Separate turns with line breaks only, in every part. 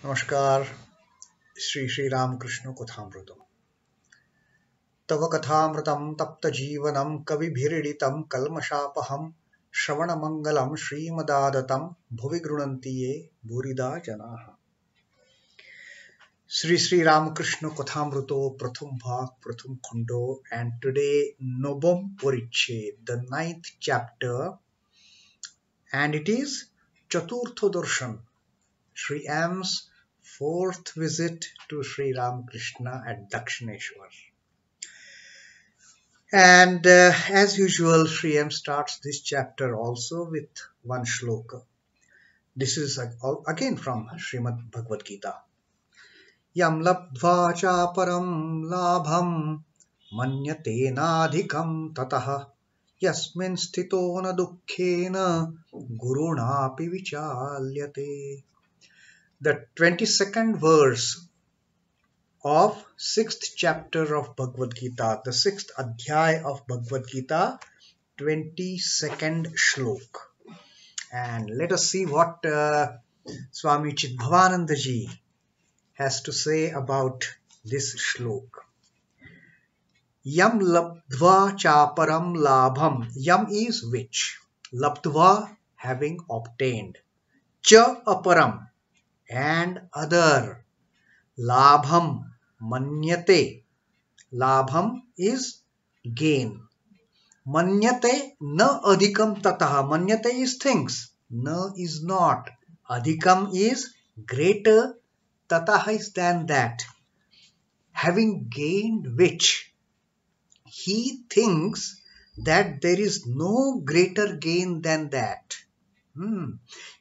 नमस्कार। Shri Ramakrishna Kathamrita. तव कथामृतं तप्त जीवनं कविभिरीडितं कल्मषापहं श्रवणमंगलं श्रीमदादतं भुवि गृह्णन्ति ये भूरिदा जनाः। Sri Ramakrishna Kathamrito Pratham Bhag Pratham Khundo, and today Nobam Poriche, the ninth chapter, and it is Chaturtha Darshan, Sri M's fourth visit to Sri Ramakrishna at Dakshineshwar. And as usual, Sri M starts this chapter also with one shloka. This is again from Srimad Bhagavad Gita. Yam labdva cha param labham manyatenadhikam tataha yasmin sthito na dukkhena gurunapi vichalyate. The 22nd verse of 6th chapter of Bhagavad Gita, the 6th adhyay of Bhagavad Gita, 22nd shlok. And let us see what Swami Chidbhavananda ji has to say about this shlok. Yam labdva chaparam labham. Yam is which. Labdva, having obtained. Cha aparam, and other. Labham, manyate. Labham is gain. Manyate na adhikam tataha. Manyate is things. Na is not. Adhikam is greater. Tataha is than that. Having gained which, he thinks that there is no greater gain than that.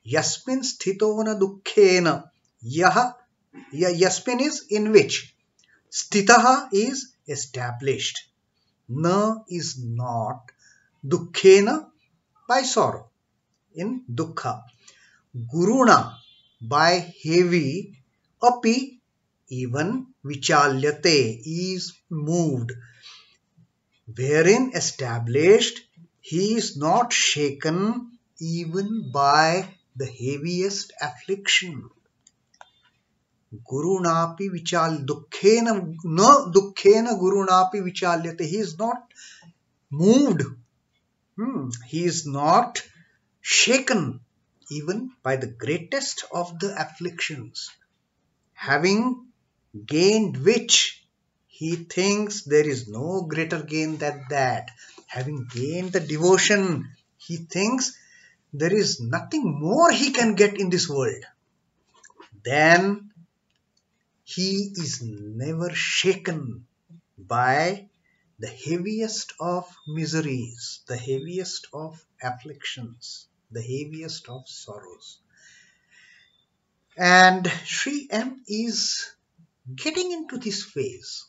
Yasmin sthito na dukkhena. Yasmin is in which. Sthitaha is established. Na is not. Dukkhena, by sorrow, in dukkha. Guruna, by heavy. Api, even. Vichalyate, is moved. Wherein established, he is not shaken even by the heaviest affliction. Gurunapi vichal dukkhena na dukkhena gurunapi vichalyate. He is not moved. He is not shaken even by the greatest of the afflictions. Having gained which, he thinks there is no greater gain than that. Having gained the devotion, he thinks there is nothing more he can get in this world. Then he is never shaken by the heaviest of miseries, the heaviest of afflictions, the heaviest of sorrows. And Sri M is getting into this phase.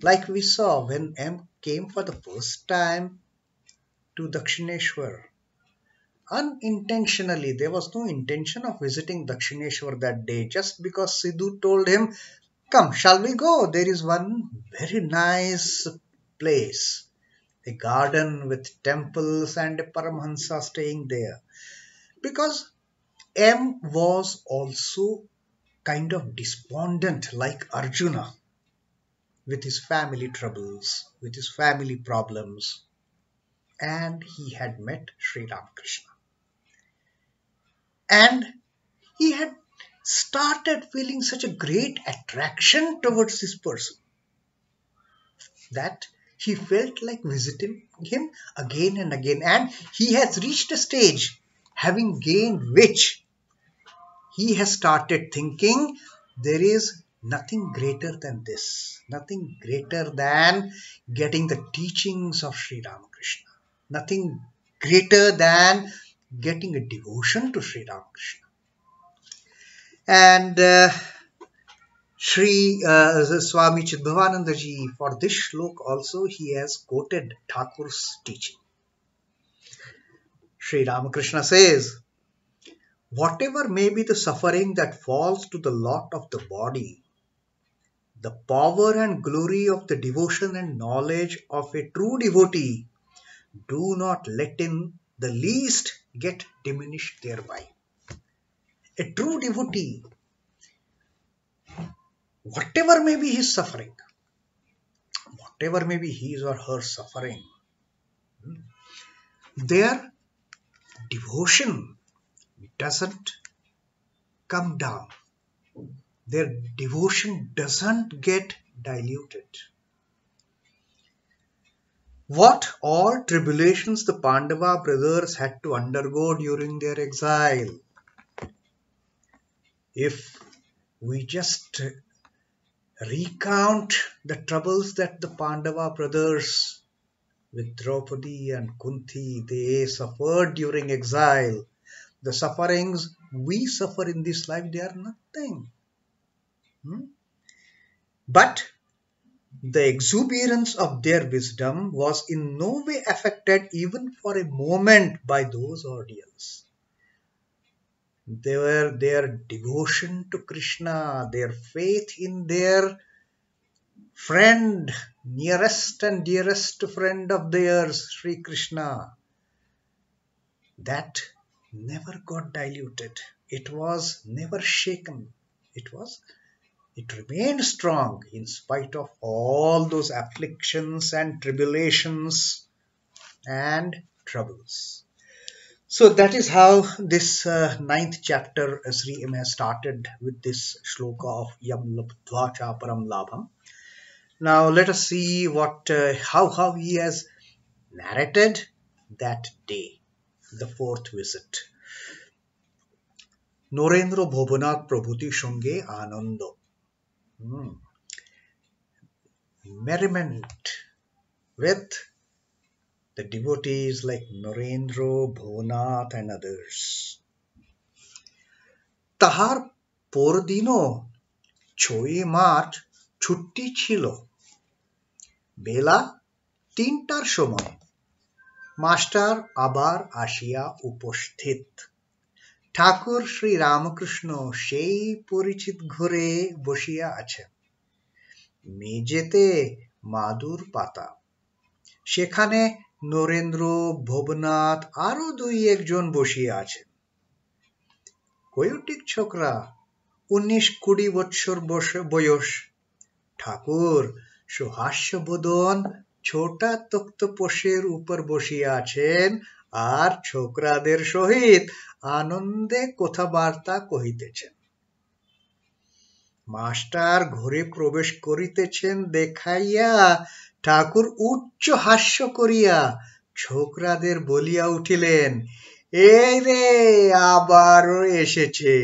Like we saw when M came for the first time to Dakshineshwar. Unintentionally, there was no intention of visiting Dakshineshwar that day, just because Sidhu told him, "Come, shall we go? There is one very nice place, a garden with temples and a Paramahansa staying there." Because M was also kind of despondent like Arjuna, with his family troubles, with his family problems, and he had met Sri Ramakrishna. And he had started feeling such a great attraction towards this person that he felt like visiting him again and again. And he has reached a stage, having gained which, he has started thinking there is nothing greater than this, nothing greater than getting the teachings of Sri Ramakrishna, nothing greater than getting a devotion to Sri Ramakrishna. And Swami Chidbhavananda ji, for this shlok also, he has quoted Thakur's teaching. Sri Ramakrishna says, "Whatever may be the suffering that falls to the lot of the body, the power and glory of the devotion and knowledge of a true devotee do not let in the least get diminished thereby." A true devotee, whatever may be his suffering, whatever may be his or her suffering, their devotion doesn't come down. Their devotion doesn't get diluted. What all tribulations the Pandava brothers had to undergo during their exile. If we just recount the troubles that the Pandava brothers with Draupadi and Kunti, they suffered during exile, the sufferings we suffer in this life, they are nothing. But the exuberance of their wisdom was in no way affected even for a moment by those ordeals. Their devotion to Krishna, their faith in their friend, nearest and dearest friend of theirs, Sri Krishna, that never got diluted. It was never shaken. It remained strong in spite of all those afflictions and tribulations and troubles. So that is how this ninth chapter Sri M has started with this shloka of Yam Labdva Cha Param Labham. Now let us see what how he has narrated that day, the fourth visit. Norendra Bhobanath Prabhuti Shunge Anando. Merriment with the devotees like Narendra, Bhuvanath and others. Tahar Pordino Choi March Chutti Chilo Bela Tintar Shomoy Master Abar Ashia Uposthit Thakur Sri Ramakrishna Shei Porichit Ghore Boshiya Achen Mejete Madur Pata Shekhane Norendra, Bhobanath আরো দুই একজন বসিয়া আছেন। কৈটিক ছোকরা 19-20 বৎসর বয়স। ঠাকুর সুহাস্যবোদন ছোটা তক্তপোষের উপর বসিয়া আছেন আর ছোকরাদের সহিত আনন্দে কথাবার্তা কহিতেছেন। মাস্টার ঘরে প্রবেশ করিতেছেন দেখাইয়া ঠাকুর উচ্চ হাস্য করিয়া ছোকরাদের বলিয়া উঠিলেন, এই রে আবারও এসেছে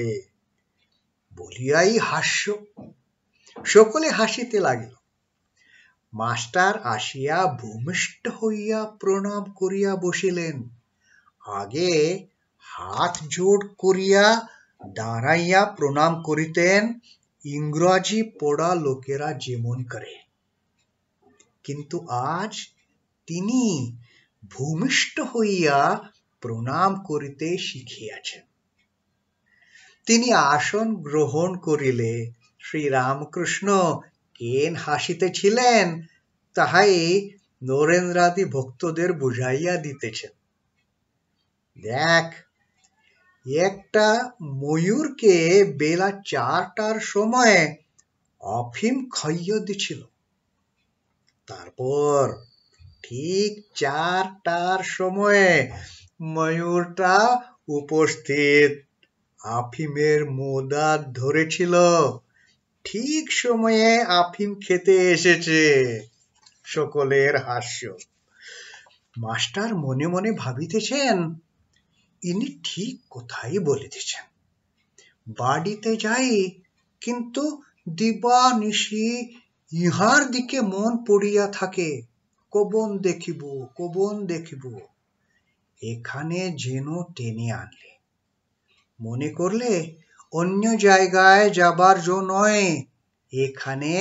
বলিয়াই হাস্য। সকলে হাসিতে লাগিল। মাস্টার আসিয়া ভূমিষ্ঠ হইয়া প্রণাম করিয়া বসিলেন। আগে হাত জোড় করিয়া দাঁড়াইয়া প্রণাম করিতেন ইংরাজি পড়া লোকেরা যেমন করে, কিন্তু আজ তিনি ভূমিষ্ঠ হইয়া প্রণাম করিতে শিখিয়াছেন। তিনি আসন গ্রহণ করিলে শ্রী রামকৃষ্ণ কেন হাসিতেছিলেন তাহাই নরেন্দ্রাদি ভক্তদের বুঝাইয়া দিতেছেন। দেখ, একটা ময়ূরকে বেলা 4টার সময় অফিম খাইয়ে দিছিল, তারপর ঠিক 4টার সময়ে ময়ূরটা উপস্থিত আফিমের মোদা ধরেছিল, ঠিক সময়ে আফিম খেতে এসেছে। সকলের হাস্য। মাস্টার মনে মনে ভাবিতেছেন, ইনি ঠিক কথাই বলিতেছেন। বাড়িতে যাই, কিন্তু দিবানিশি ইহার দিকে মন পড়িয়া থাকে, কবন দেখিব কবন দেখিব। এখানে যেন টেনে আনলে, মনে করলে অন্য জায়গায় যাবার জো নয়, এখানে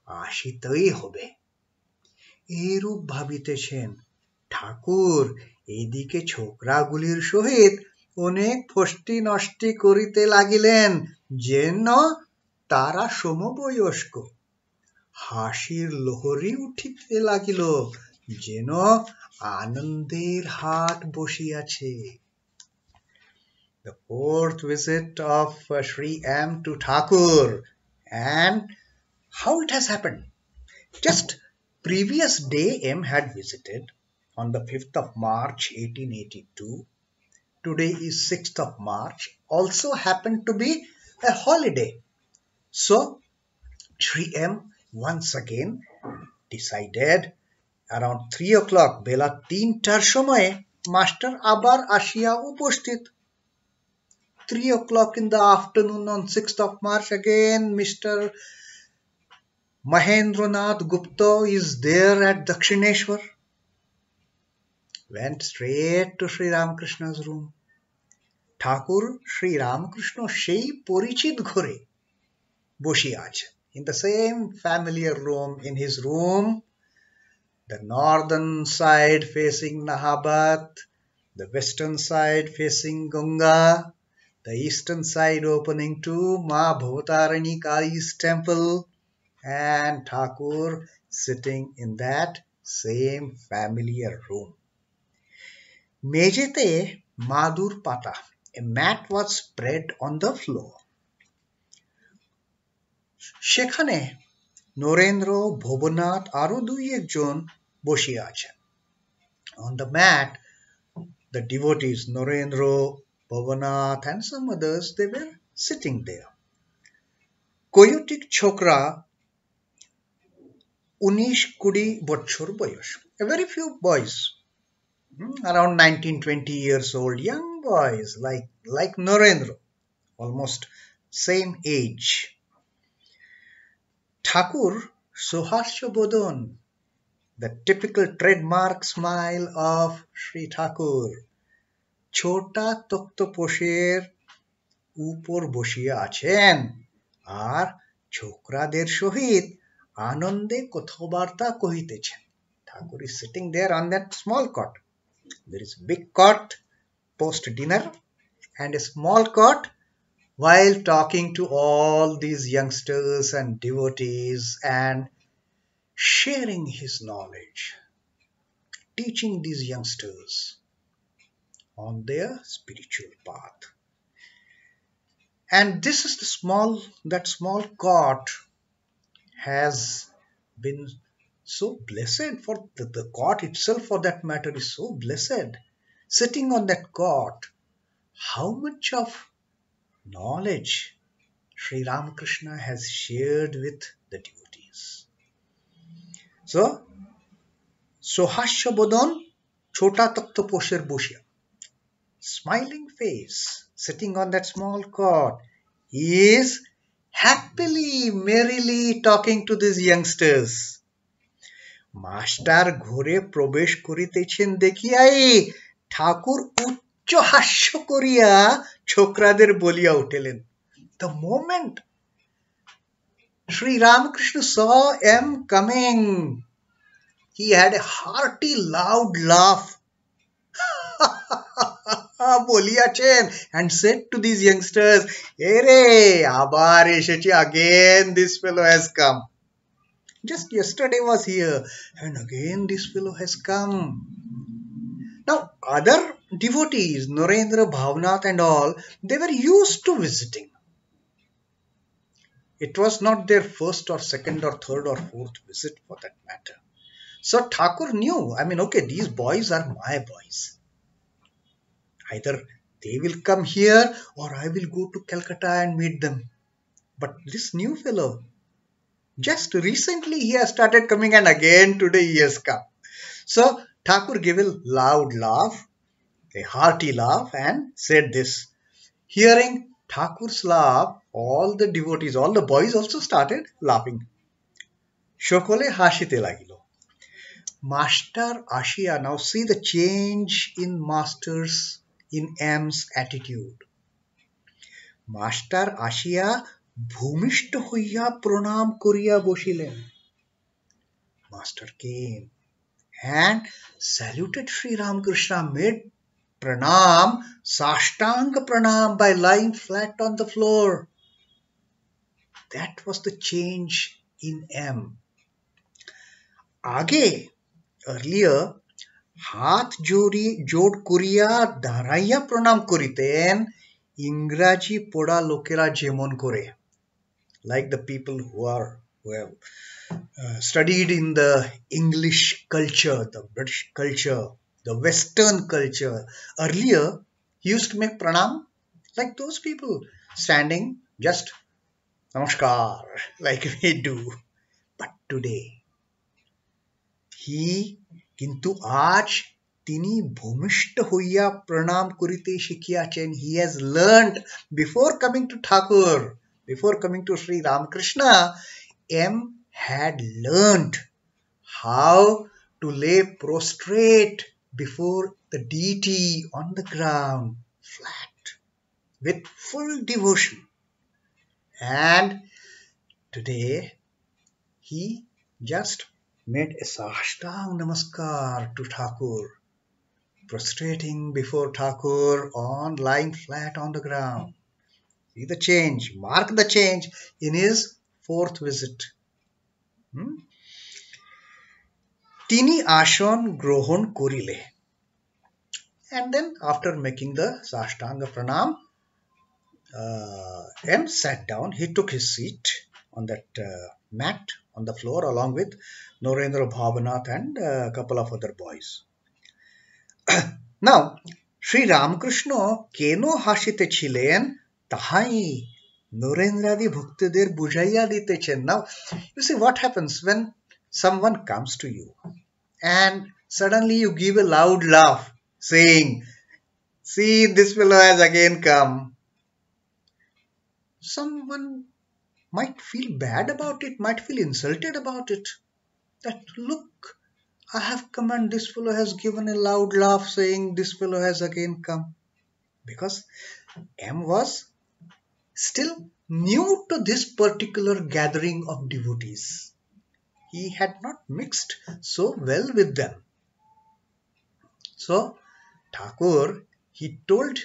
আসিতেই হবে। এইরূপ ভাবিতেছেন। ঠাকুর এদিকে ছোকরাগুলির সহিত অনেক ফষ্টি নষ্টি করিতে লাগিলেন, যেন তারা সমবয়স্ক। হাসির লহরী উঠিতে লাগিল, যেন আনন্দের হাট বসিয়াছে। The fourth visit of Sri M to Thakur and How it has happened? Just previous day M had visited on the 5th of March 1882. Today is 6th of March. Also happened to be a holiday. So Sri M once again decided around 3 o'clock বেলা 3টার সময়ে master আবার আসিয়া উপস্থিত. 3 o'clock in the afternoon on 6th of March again Mr. Mahendranath Gupta is there at Dakshineshwar. Went straight to Sri Ramakrishna's room. Thakur Sri Ramakrishna সেই পরিচিত ঘরে বসিয়া আছে. In the same familiar room, in his room, the northern side facing Nahabat, the western side facing Ganga, the eastern side opening to Ma Bhavatarani Kali's temple, and Thakur sitting in that same familiar room. Mejete Madur Pata, a mat was spread on the floor. সেখানে নরেন্দ্র, ভবনাথ আরো দুই একজন বসিয়া আছেন. On the mat, the devotees Narendra, Bhavanath and some others, they were sitting there. Koyotik Chokra, 19-20 বছর বয়স. A very few boys, around 19-20 years old, young boys like Narendra, almost same age. Thakur Sohasya Bodhan, the typical trademark smile of Sri Thakur. ছোটা তক্তপোষের উপর বসিয়া আছেন আর ছোকরাদের সহিত আনন্দে কথাবার্তা কহিতেছেন. Thakur is sitting there on that small cot. There is a big cot post dinner and a small cot while talking to all these youngsters and devotees and sharing his knowledge, teaching these youngsters on their spiritual path. And this is that small cot has been so blessed, for the cot itself for that matter is so blessed. Sitting on that cot, how much of knowledge Sri Ramakrishna has shared with the devotees. So, Sohasya Bodhan, Chota Takta Posher Bushya, smiling face, sitting on that small cot, he is happily, merrily talking to these youngsters. Master ঘরে প্রবেশ করিতেছেন দেখিয়াই ঠাকুর উচ্চ হাস্য করিয়া ছোকরাদের বলিয়া উঠিলেন. The moment Sri Ramakrishna saw M coming, he had a hearty, loud laugh বলিয়াছেন and said to these youngsters, "Ere, abar eshechi again, this fellow has come. Just yesterday was here and again this fellow has come." Now other devotees, Narendra, Bhavanath and all, they were used to visiting. It was not their first or second or third or fourth visit for that matter. So Thakur knew, okay, these boys are my boys. Either they will come here or I will go to Calcutta and meet them. But this new fellow, just recently he has started coming and again today he has come. So Thakur gave a loud laugh, a hearty laugh, and said this. Hearing Thakur's laugh, all the devotees, all the boys also started laughing. Shokole hashite lagilo. Master Ashia, now see the change in Master's, in M's attitude. Master Ashia ভূমিষ্ঠ হইয়া প্রণাম করিয়া বসিলেন. Master came and saluted Sri Ramakrishna, made pranam, sashtanga pranam, by lying flat on the floor. That was the change in M. আগে, earlier, হাত জোড় করিয়া দাঁড়াইয়া প্রণাম করিতেন ইংরাজি পড়া লোকেরা যেমন করে, like the people who are who have studied in the English culture, the British culture, the Western culture. Earlier, he used to make pranam like those people, standing just namaskar, like we do. But today, he কিন্তু আজ তিনি ভূমিষ্ঠ হইয়া প্রণাম করিতে শিখিয়াছেন. He has learned before coming to Thakur, before coming to Sri Ramakrishna, M had learned how to lay prostrate before the deity on the ground, flat, with full devotion. And today, he just made a Sashtang Namaskar to Thakur, prostrating before Thakur on lying flat on the ground. See the change, mark the change in his fourth visit. Tini ashon grohon korile. And then after making the Sashtanga Pranam, M sat down. He took his seat on that mat on the floor along with Narendra Bhavanath and a couple of other boys. Now, Sri Ramakrishna keno hashite chilen tahai Narendradi bhaktider bujaiya ditechen. Now, you see what happens when someone comes to you and suddenly you give a loud laugh saying, "See, this fellow has again come." Someone might feel bad about it, might feel insulted about it. That, look, I have come and this fellow has given a loud laugh saying this fellow has again come. Because M was still new to this particular gathering of devotees. He had not mixed so well with them. So, Thakur, he told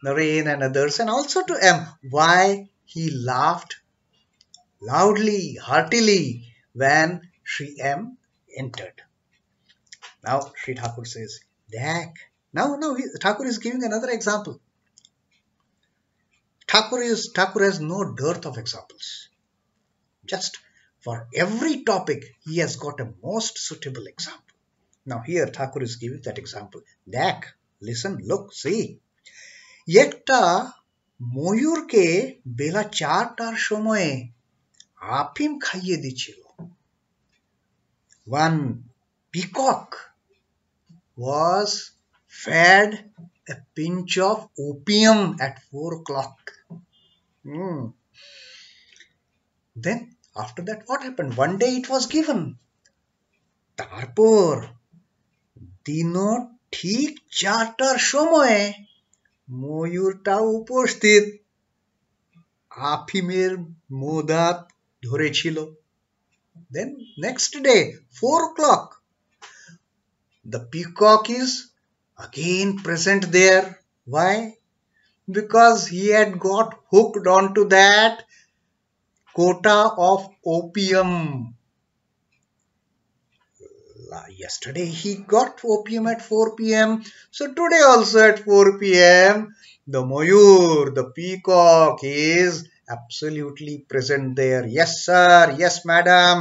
Naren and others and also to M why he laughed loudly, heartily when Sri M entered. Now Sri Thakur says, Dak. Now Thakur is giving another example. Thakur has no dearth of examples. Just for every topic, he has got a most suitable example. Now here Thakur is giving that example. Dak, listen, look, see. Ekta ময়ূরকে বেলা 4টার সময়ে আফিম খাইয়ে দিছিল. One peacock was fed a pinch of opium at 4 o'clock. Then after that what happened? One day it was given. তারপর দিনো ঠিক 4টার সময়ে ময়ূরটা উপস্থিত আফিমের মোদাত ধরেছিল. Then next day 4 o'clock the peacock is again present there. Why? Because he had got hooked onto that quota of opium. Yesterday he got opium at 4 p.m. So today also at 4 p.m. the Mayur, the peacock, is absolutely present there. Yes sir, yes madam,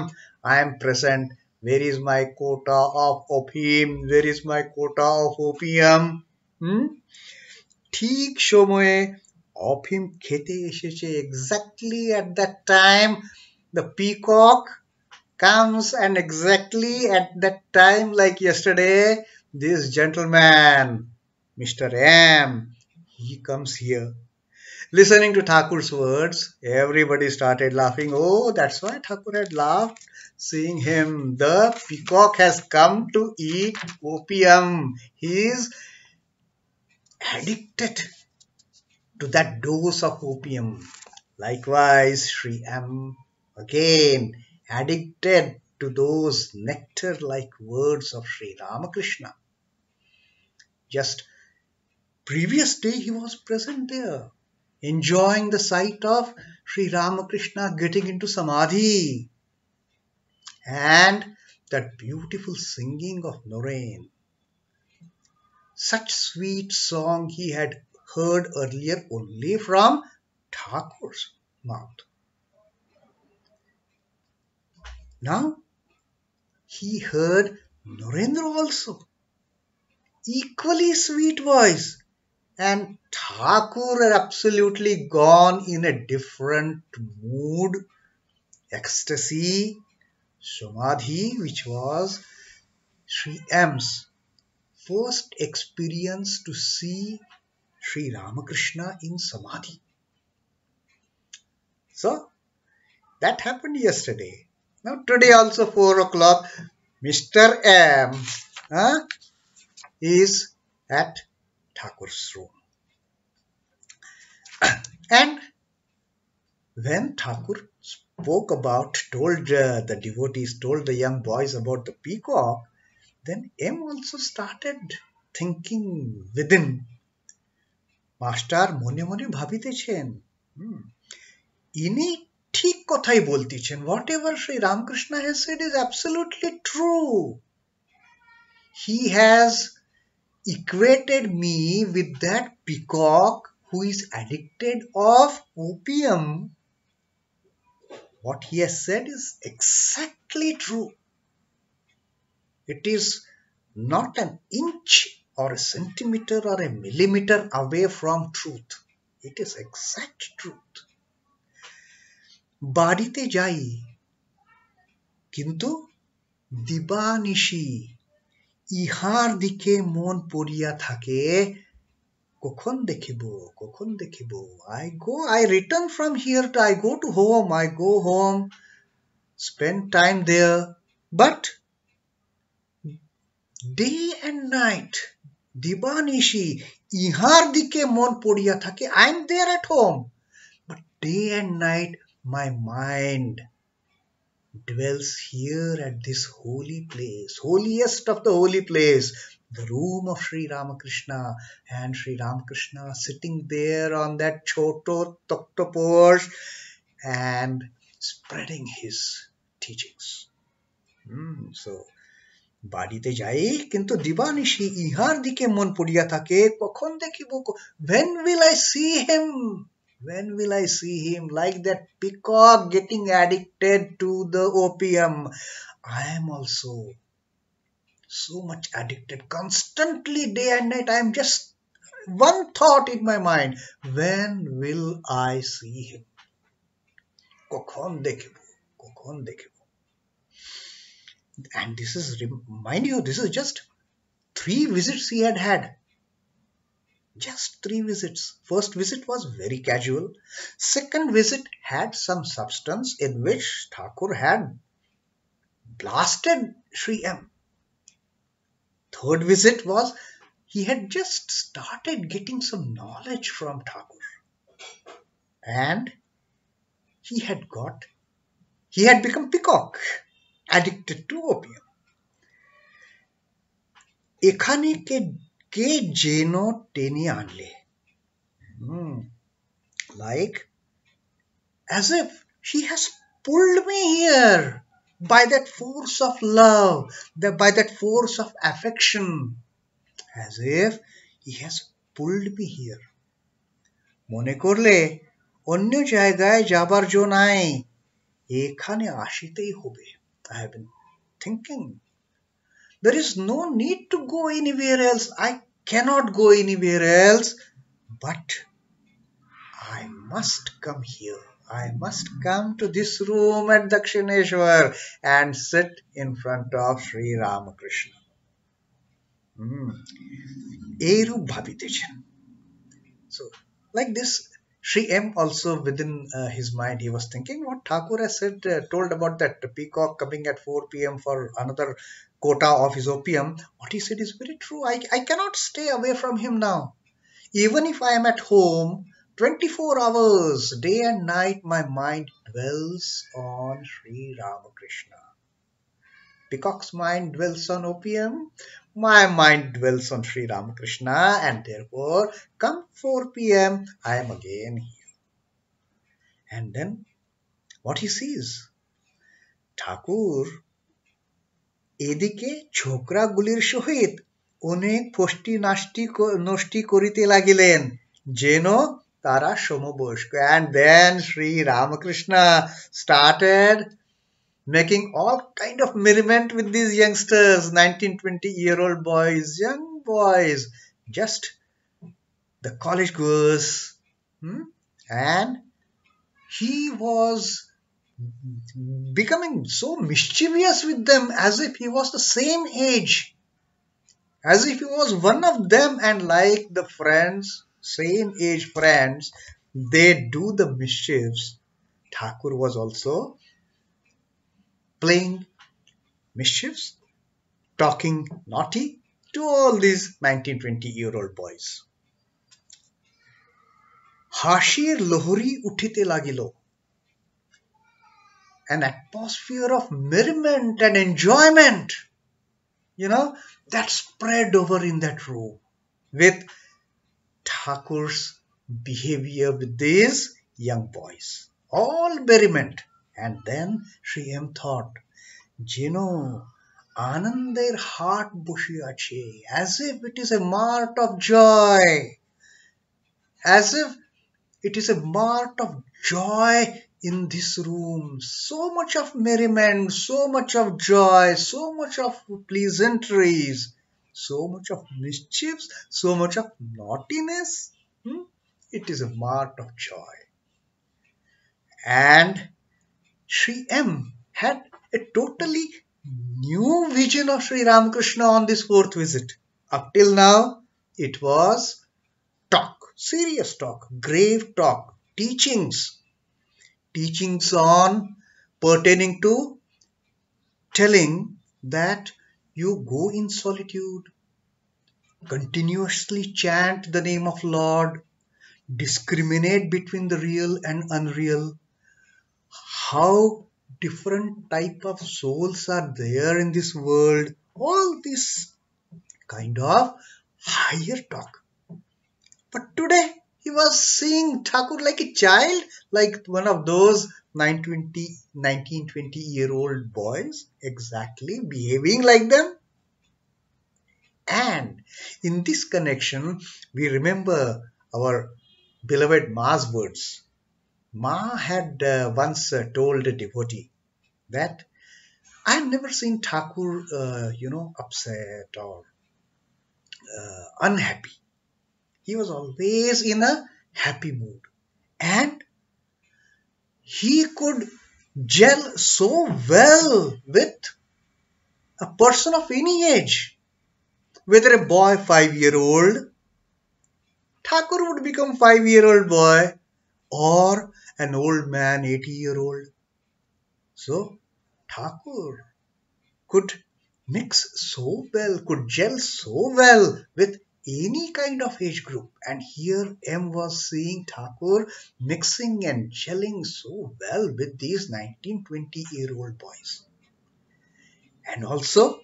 I am present. Where is my quota of opium? Where is my quota of opium? ঠিক সময়ে অফিম খেতে এসেছে. Exactly at that time the peacock comes, and exactly at that time, like yesterday, this gentleman, Mr. M, he comes here. Listening to Thakur's words, everybody started laughing. Oh, that's why Thakur had laughed, seeing him. The peacock has come to eat opium. He is addicted to that dose of opium. Likewise, Sri M, again, addicted to those nectar-like words of Sri Ramakrishna. Just previous day he was present there, enjoying the sight of Sri Ramakrishna getting into Samadhi and that beautiful singing of Naren. Such sweet song he had heard earlier only from Thakur's mouth. Now he heard Narendra also, equally sweet voice, and Thakur had absolutely gone in a different mood, ecstasy, samadhi, which was Sri M's first experience to see Sri Ramakrishna in samadhi. So that happened yesterday. Now today also 4 o'clock, Mr. M is at Thakur's room. And when Thakur told the devotees, told the young boys about the peacock, then M also started thinking within. Master mone mone ভাবিতেছেন, ইনি ঠিক কথাই বলতেছেন. Whatever Sri Ramakrishna has said is absolutely true. He has equated me with that peacock who is addicted of opium. What he has said is exactly true. It is not an inch or a centimeter or a millimeter away from truth. It is exact truth. বাড়িতে যাই, কিন্তু দিবানিশি ইহার দিকে মন পড়িয়া থাকে, কখন দেখিব, কখন দেখিব. I return from here, I go to home, I go home, spend time there, but day and night, দিবানিশি ইহার দিকে মন পড়িয়া থাকে. I'm there at home, but day and night my mind dwells here at this holy place, holiest of the holy place, the room of Sri Ramakrishna, and Sri Ramakrishna sitting there on that choto toktoposh and spreading his teachings. So বাড়িতে যাই, কিন্তু দিবানিশি ইহার দিকে মন পড়িয়া থাকে, কখন দেখিব, when will I see him? When will I see him? Like that peacock getting addicted to the opium, I am also so much addicted. Constantly, day and night, I am just one thought in my mind. When will I see him? কখন দেখিব, কখন দেখিব. And this is, mind you, this is just 3 visits he had had. Just 3 visits. First visit was very casual. Second visit had some substance in which Thakur had blasted Sri M. Third visit was he had just started getting some knowledge from Thakur. And he had become peacock, addicted to opium. এখানে কে যেন টেনে আনলে, like as if he has pulled me here by that force of love, by that force of affection, as if he has pulled me here. মনে করলে অন্য জায়গায় যাবার জো নাই, এখানে আসিতেই হবে. I have been thinking, there is no need to go anywhere else. I cannot go anywhere else, but I must come here. I must come to this room at Dakshineshwar and sit in front of Sri Ramakrishna. এইরূপ ভাবিতেছেন. So, like this, Sri M also within his mind, he was thinking what Thakur has said, told about that peacock coming at 4 p.m. for another quota of his opium. What he said is very true. I cannot stay away from him now. Even if I am at home, 24 hours, day and night, my mind dwells on Sri Ramakrishna. Peacock's mind dwells on opium. My mind dwells on Sri Ramakrishna, and therefore, come 4 p.m., I am again here. And then, what he sees, Thakur এদিকে ছোকরাগুলির সহিত অনেক ফষ্টি নষ্টি করিতে লাগিলেন, যেন তারা সমবয়স্ক. And then Sri Ramakrishna started making all kind of merriment with these youngsters, 19, 20-year-old boys, young boys, just the college goers. Hmm? And he was becoming so mischievous with them as if he was the same age, as if he was one of them, and like the friends, same age friends, they do the mischiefs. Thakur was also playing mischiefs, talking naughty to all these 19, 20-year-old boys. হাসির লহরী উঠিতে লাগিল, an atmosphere of merriment and enjoyment, that spread over in that room with Thakur's behavior with these young boys. All merriment. And then Sri M thought, যেন আনন্দের হাট বসিয়াছে, as if it is a mart of joy, as if it is a mart of joy in this room. So much of merriment, so much of joy, so much of pleasantries, so much of mischiefs, so much of naughtiness. It is a mart of joy. And Sri M had a totally new vision of Sri Ramakrishna on this fourth visit. Up till now, it was talk, serious talk, grave talk, teachings on pertaining to telling that you go in solitude, continuously chant the name of Lord, discriminate between the real and unreal, how different type of souls are there in this world, all this kind of higher talk. But today he was seeing Thakur like a child, like one of those 19, 20-year-old boys, exactly behaving like them. And in this connection, we remember our beloved Ma's words. Ma had once told a devotee that I have never seen Thakur, upset or unhappy. He was always in a happy mood. And he could gel so well with a person of any age. Whether a boy 5-year-old, Thakur would become 5-year-old boy, or an old man 80-year-old. So Thakur could mix so well, could gel so well with any kind of age group. And here M was seeing Thakur mixing and gelling so well with these 19, 20-year-old boys. And also,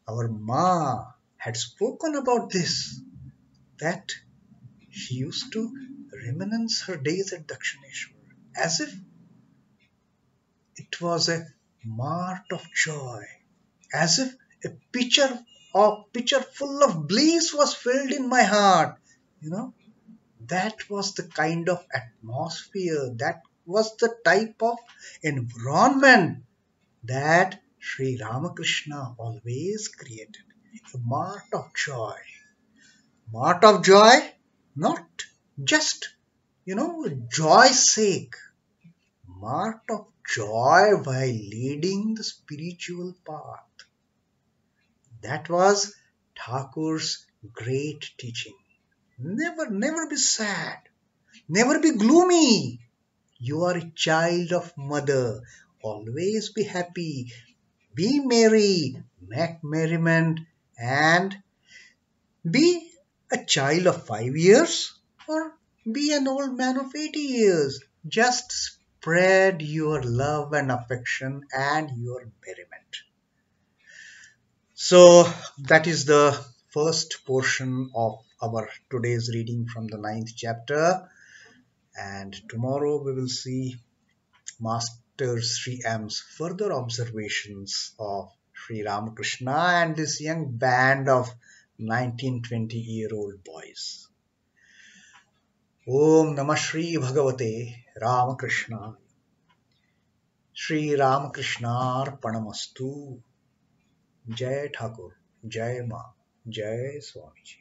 our Ma had spoken about this, that she used to reminisce her days at Dakshineshwar as if it was a mart of joy, as if a pitcher full of bliss was filled in my heart. That was the kind of atmosphere, that was the type of environment that Sri Ramakrishna always created. A mart of joy. Mart of joy, not just, joy's sake. Mart of joy while leading the spiritual path. That was Thakur's great teaching. Never be sad. Never be gloomy. You are a child of mother. Always be happy. Be merry. Make merriment. And be a child of 5 years or be an old man of 80 years. Just spread your love and affection and your merriment. So that is the first portion of our today's reading from the 9th chapter. And tomorrow we will see Master Sri M's further observations of Sri Ramakrishna and this young band of 19, 20-year-old boys. Om Namah Shri Bhagavate Ramakrishna. Sri Ramakrishna Jai Thakur, Jai Ma, Jai Swamiji.